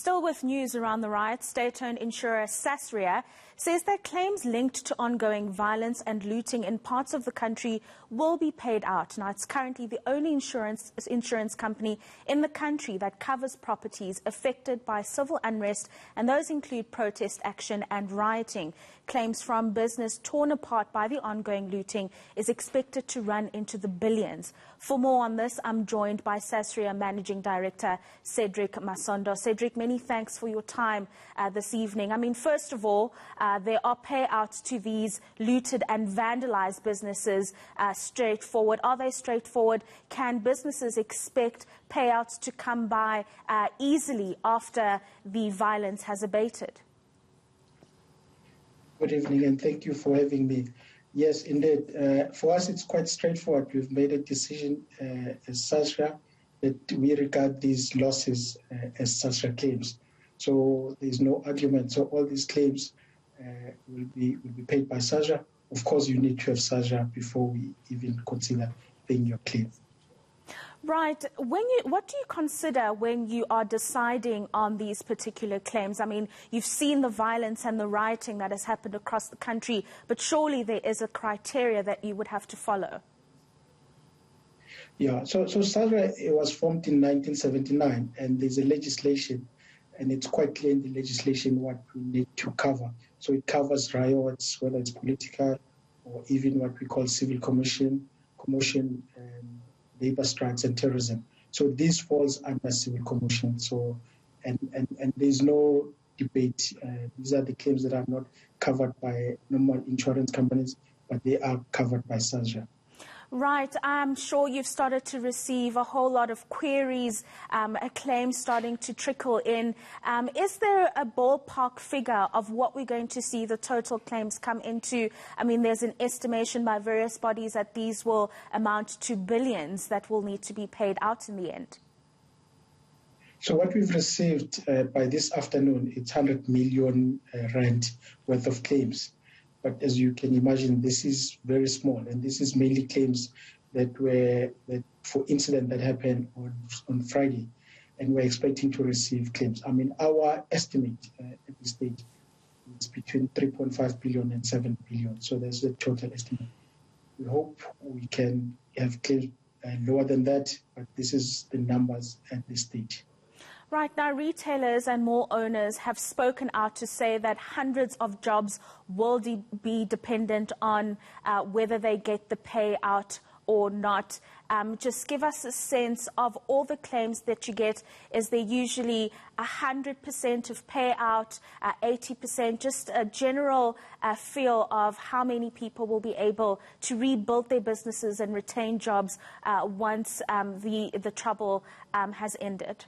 Still with news around the riots, state-owned insurer Sasria says that claims linked to ongoing violence and looting in parts of the country will be paid out. Now, it's currently the only insurance company in the country that covers properties affected by civil unrest, and those include protest action and rioting. Claims from business torn apart by the ongoing looting is expected to run into the billions. For more on this, I'm joined by Sasria Managing Director Cedric Masondo. Cedric, many thanks for your time this evening. I mean, first of all, there are payouts to these looted and vandalized businesses straightforward. Are they straightforward? Can businesses expect payouts to come by easily after the violence has abated? Good evening, and thank you for having me. Yes, indeed. For us, it's quite straightforward. We've made a decision as Sasria that we regard these losses as Sasria claims. So there's no argument. So all these claims will be paid by Sasria. Of course, you need to have Sasria before we even consider paying your claim. Right. What do you consider when you are deciding on these particular claims? I mean, you've seen the violence and the rioting that has happened across the country, but surely there is a criteria that you would have to follow. Yeah, so Sasria was formed in 1979, and there's a legislation, and it's quite clear in the legislation what we need to cover. So it covers riots, whether it's political or even what we call civil commotion, labor strikes and terrorism. So this falls under civil commotion. So, and there's no debate. These are the claims that are not covered by normal insurance companies, but they are covered by Sasria. Right. I'm sure you've started to receive a whole lot of queries, claims starting to trickle in. Is there a ballpark figure of what we're going to see the total claims come into? I mean, there's an estimation by various bodies that these will amount to billions that will need to be paid out in the end. So what we've received by this afternoon, it's 100 million rand worth of claims. But as you can imagine, this is very small, and this is mainly claims that for incident that happened on Friday, and we're expecting to receive claims. I mean, our estimate at this stage is between 3.5 billion and 7 billion. So that's the total estimate. We hope we can have claims lower than that, but this is the numbers at this stage. Right now, retailers and mall owners have spoken out to say that hundreds of jobs will be dependent on whether they get the payout or not. Just give us a sense of all the claims that you get. Is there usually 100% of payout, 80%? Just a general feel of how many people will be able to rebuild their businesses and retain jobs once the trouble has ended.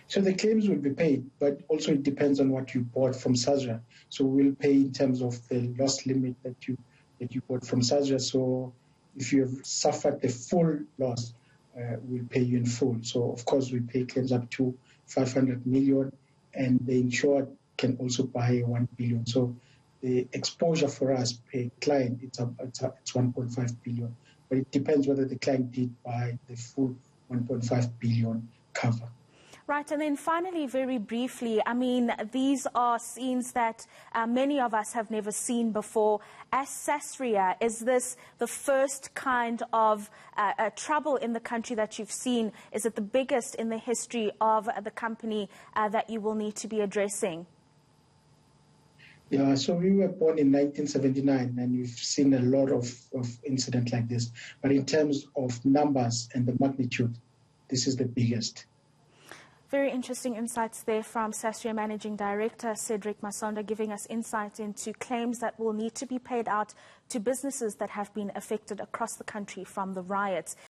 So the claims will be paid, but also it depends on what you bought from Sasria. So we'll pay in terms of the loss limit that you bought from Sasria. So if you have suffered the full loss, we'll pay you in full. So of course we pay claims up to 500 million, and the insured can also buy 1 billion. So the exposure for us per client, it's 1.5 billion. But it depends whether the client did buy the full 1.5 billion cover. Right, and then finally, very briefly, I mean, these are scenes that many of us have never seen before. As Sasria, is this the first kind of trouble in the country that you've seen? Is it the biggest in the history of the company that you will need to be addressing? Yeah, so we were born in 1979, and we've seen a lot of incidents like this. But in terms of numbers and the magnitude, this is the biggest. Very interesting insights there from Sasria Managing Director Cedric Masondo, giving us insight into claims that will need to be paid out to businesses that have been affected across the country from the riots.